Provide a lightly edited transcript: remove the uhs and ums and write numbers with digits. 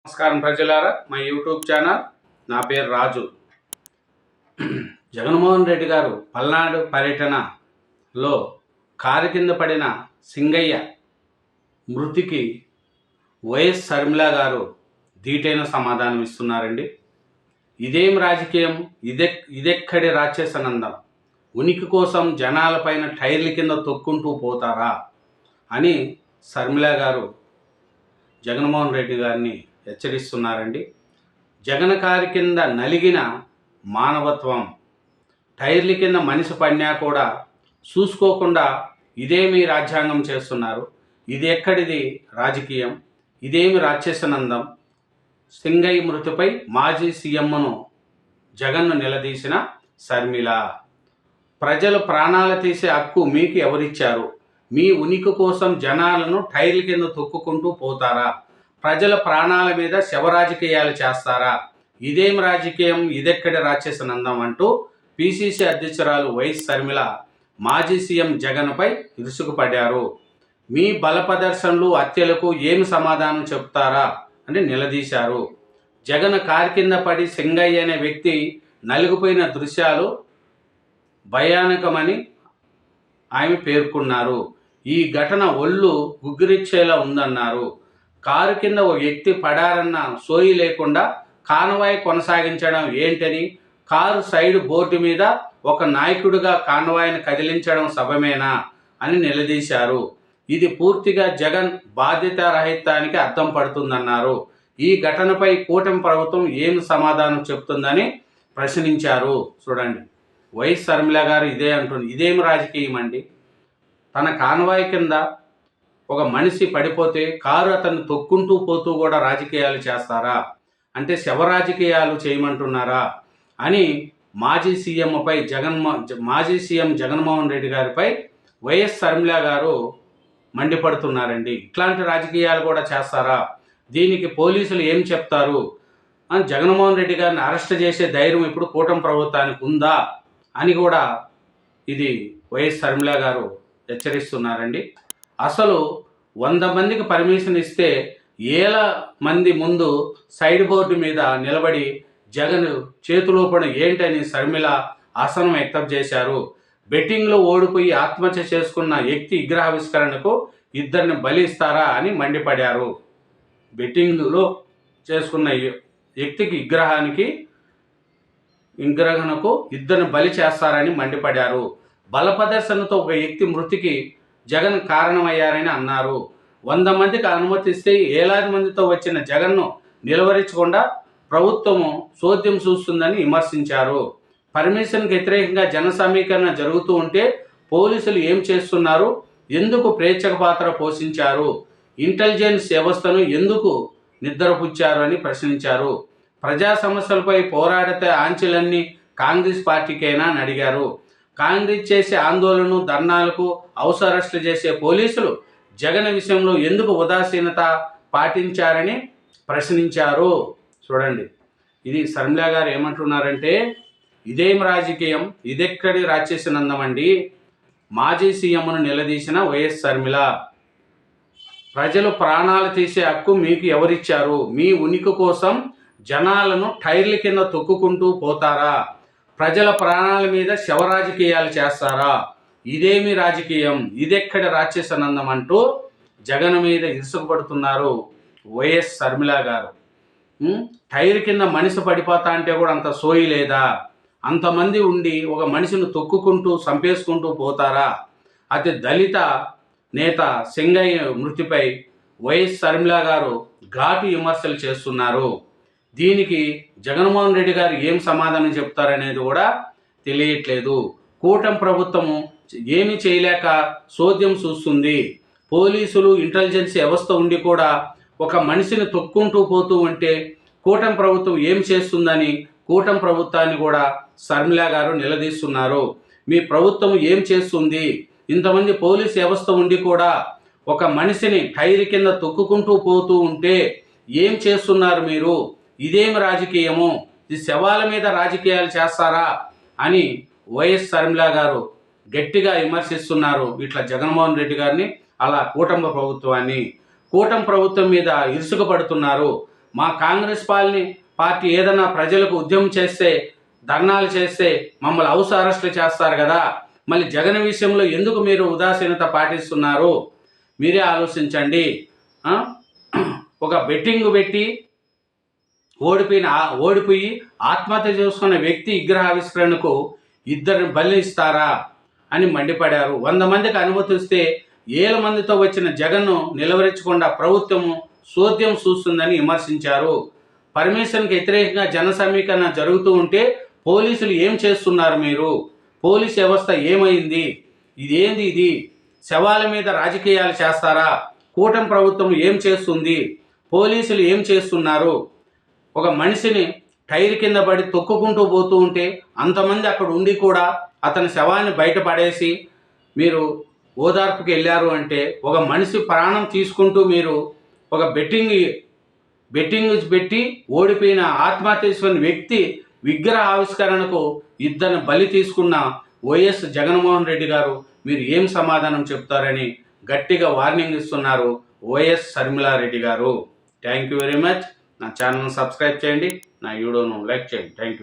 నమస్కారం ప్రజలారా, మా యూట్యూబ్ ఛానల్. నా పేరు రాజు. జగన్మోహన్ రెడ్డి గారు పల్నాడు పర్యటనలో కారు కింద పడిన సింగయ్య మృతికి వైఎస్ షర్మిల గారు ధీటైన సమాధానం ఇస్తున్నారండి. ఇదేం రాజకీయం, ఇదెక్కడి రాక్షసనందం, ఉనికి కోసం జనాలపైన టైర్ల కింద తొక్కుంటూ పోతారా అని షర్మిల గారు జగన్మోహన్ రెడ్డి గారిని హెచ్చరిస్తున్నారండి. జగన్ కారు కింద నలిగిన మానవత్వం, టైర్ల కింద మనిషి పడినా కూడా చూసుకోకుండా ఇదేమి రాజ్యాంగం చేస్తున్నారు, ఇది ఎక్కడిది రాజకీయం, ఇదేమి రాక్షసనందం. సింగయ్య మృతిపై మాజీ సీఎంను జగన్ను నిలదీసిన షర్మిల, ప్రజలు ప్రాణాలు తీసే హక్కు మీకు ఎవరిచ్చారు? మీ ఉనికి కోసం జనాలను టైర్ల కింద తొక్కుకుంటూ పోతారా? ప్రజల ప్రాణాల మీద శవరాజకీయాలు చేస్తారా? ఇదేం రాజకీయం, ఇదెక్కడి రాక్షసనందం అంటూ పిసిసి అధ్యక్షురాలు వైఎస్ షర్మిల మాజీ సీఎం జగన్పై ఇరుసుకుపడ్డారు. మీ బల ప్రదర్శనలు, హత్యలకు ఏమి సమాధానం చెప్తారా అని నిలదీశారు. జగన్ కారు కింద పడి సింగయ్య అనే వ్యక్తి నలిగిపోయిన దృశ్యాలు భయానకమని ఆమె పేర్కొన్నారు. ఈ ఘటన ఒళ్ళు గుగ్గిరిచ్చేలా ఉందన్నారు. కారు కింద ఓ వ్యక్తి పడారన్న సోయి లేకుండా కాన్వాయ్ కొనసాగించడం ఏంటని, కారు సైడ్ బోర్డు మీద ఒక నాయకుడిగా కాన్వాయ్ని కదిలించడం సభమేనా అని నిలదీశారు. ఇది పూర్తిగా జగన్ బాధ్యతారహితానికి అర్థం పడుతుందన్నారు. ఈ ఘటనపై కూటమి ప్రభుత్వం ఏమి సమాధానం చెప్తుందని ప్రశ్నించారు. చూడండి, వైఎస్ షర్మిల గారు ఇదే అంటుంది. ఇదేం రాజకీయం అండి? తన కాన్వాయ్ కింద ఒక మనిషి పడిపోతే కారు అతన్ని తొక్కుంటూ పోతూ కూడా రాజకీయాలు చేస్తారా? అంటే శవ రాజకీయాలు చేయమంటున్నారా అని మాజీ సీఎం జగన్మోహన్ రెడ్డి గారిపై వైఎస్ షర్మిల గారు మండిపడుతున్నారండి. ఇట్లాంటి రాజకీయాలు కూడా చేస్తారా? దీనికి పోలీసులు ఏం చెప్తారు అని జగన్మోహన్ రెడ్డి గారిని అరెస్ట్ చేసే ధైర్యం ఇప్పుడు కూటమి ప్రభుత్వానికి ఉందా అని కూడా ఇది వైఎస్ షర్మిల గారు హెచ్చరిస్తున్నారండి. అసలు 100 మందికి పర్మిషన్ ఇస్తే 1000 మంది ముందు సైడ్ బోర్డు మీద నిలబడి జగన్ చేతులోపడ ఏంటని షర్మిల అసహనం వ్యక్తం చేశారు. బెట్టింగ్లో ఓడిపోయి ఆత్మహత్య చేసుకున్న వ్యక్తి విగ్రహావిష్కరణకు 2 బలి ఇస్తారా అని మండిపడారు. బెట్టింగ్లో చేసుకున్న వ్యక్తికి విగ్రహణకు 2 బలి చేస్తారని మండిపడారు. బల ప్రదర్శనతో ఒక వ్యక్తి మృతికి జగన్ కారణమయ్యారని అన్నారు. 100 మందికి అనుమతిస్తే 1000 మందితో వచ్చిన జగన్ను నిలువరించకుండా ప్రభుత్వము చోద్యం చూస్తుందని విమర్శించారు. పర్మిషన్కి వ్యతిరేకంగా జన సమీకరణ జరుగుతూ ఉంటే పోలీసులు ఏం చేస్తున్నారు? ఎందుకు ప్రేక్షక పాత్ర పోషించారు? ఇంటెలిజెన్స్ వ్యవస్థను ఎందుకు నిద్రపుచ్చారు అని ప్రశ్నించారు. ప్రజా సమస్యలపై పోరాడితే ఆంక్షలన్నీ కాంగ్రెస్ పార్టీకైనా అని అడిగారు. కాంగ్రెస్ చేసే ఆందోళన, ధర్నాలకు హౌస్ అరెస్టులు చేసే పోలీసులు జగన్ విషయంలో ఎందుకు ఉదాసీనత పాటించారని ప్రశ్నించారు. చూడండి, ఇది షర్మిల గారు ఏమంటున్నారంటే, ఇదేం రాజకీయం, ఇదెక్కడి రాక్షసనందం అండి. మాజీ సీఎంను నిలదీసిన వైఎస్ షర్మిల, ప్రజలు ప్రాణాలు తీసే హక్కు మీకు ఎవరిచ్చారు? మీ ఉనికి కోసం జనాలను టైర్ల కింద తొక్కుకుంటూ పోతారా? ప్రజల ప్రాణాల మీద శవ రాజకీయాలు చేస్తారా? ఇదేమి రాజకీయం, ఇదెక్కడి రాక్షసనందం అంటూ జగన్ మీద ఇరుసుకుపడుతున్నారు వైఎస్ షర్మిల గారు. టైర్ కింద మనిషి పడిపోతా అంటే కూడా అంత సోయి లేదా? అంతమంది ఉండి ఒక మనిషిని తొక్కుకుంటూ చంపేసుకుంటూ పోతారా? అతి దళిత నేత సింగయ్య మృతిపై వైఎస్ షర్మిల గారు ఘాటు విమర్శలు చేస్తున్నారు. దీనికి జగన్మోహన్ రెడ్డి గారు ఏం సమాధానం చెప్తారనేది కూడా తెలియట్లేదు. కూటమి ప్రభుత్వము ఏమి చేయలేక చోద్యం చూస్తుంది. పోలీసులు, ఇంటెలిజెన్స్ వ్యవస్థ ఉండి కూడా ఒక మనిషిని తొక్కుంటూ పోతూ ఉంటే కూటమి ప్రభుత్వం ఏం చేస్తుందని కూటమి ప్రభుత్వాన్ని కూడా షర్మిల గారు నిలదీస్తున్నారు. మీ ప్రభుత్వం ఏం చేస్తుంది? ఇంతమంది పోలీస్ వ్యవస్థ ఉండి కూడా ఒక మనిషిని టైర్ కింద తొక్కుకుంటూ పోతూ ఉంటే ఏం చేస్తున్నారు మీరు? ఇదేమి రాజకీయము? ఇది శవాల మీద రాజకీయాలు చేస్తారా అని వైఎస్ షర్మిల గారు గట్టిగా విమర్శిస్తున్నారు. ఇట్లా జగన్మోహన్ రెడ్డి గారిని, అలా కూటమి ప్రభుత్వం మీద ఇరుసుకుపడుతున్నారు. మా కాంగ్రెస్ పార్టీ ఏదైనా ప్రజలకు ఉద్యమం చేస్తే, ధర్నాలు చేస్తే మమ్మల్ని హౌస్ అరెస్టులు చేస్తారు కదా, మళ్ళీ జగన్ విషయంలో ఎందుకు మీరు ఉదాసీనత పాటిస్తున్నారు? మీరే ఆలోచించండి. ఒక బెట్టింగ్ పెట్టి ఓడిపోయి ఆత్మహత్య చేసుకున్న వ్యక్తి విగ్రహావిష్కరణకు ఇద్దరిని బలి ఇస్తారా అని మండిపడారు. 100 మందికి అనుమతిస్తే 7 మందితో వచ్చిన జగన్ను నిలవరించకుండా ప్రభుత్వము సోద్యం చూస్తుందని విమర్శించారు. పర్మిషన్కి వ్యతిరేకంగా జన సమీకరణ జరుగుతూ ఉంటే పోలీసులు ఏం చేస్తున్నారు? మీరు పోలీస్ వ్యవస్థ ఏమైంది? ఇది శవాల మీద రాజకీయాలు చేస్తారా? కూటమి ప్రభుత్వం ఏం చేస్తుంది? పోలీసులు ఏం చేస్తున్నారు? ఒక మనిషిని టైర్ కింద పడి తొక్కుకుంటూ పోతూ ఉంటే అంతమంది అక్కడ ఉండి కూడా అతని శవాన్ని బయటపడేసి మీరు ఓదార్పుకి వెళ్ళారు అంటే, ఒక మనిషి ప్రాణం తీసుకుంటూ మీరు ఒక బెట్టింగ్ పెట్టి ఓడిపోయిన ఆత్మహత్య చేసుకున్న వ్యక్తి విగ్రహ ఆవిష్కరణకు ఇద్దరిని బలి తీసుకున్న వైఎస్ జగన్మోహన్ రెడ్డి గారు మీరు ఏం సమాధానం చెప్తారని గట్టిగా వార్నింగ్ ఇస్తున్నారు వైఎస్ షర్మిలారెడ్డి గారు. Thank you very much. నా ఛానల్ను సబ్స్క్రైబ్ చేయండి, నా వీడియోను లైక్ చేయండి. Thank you.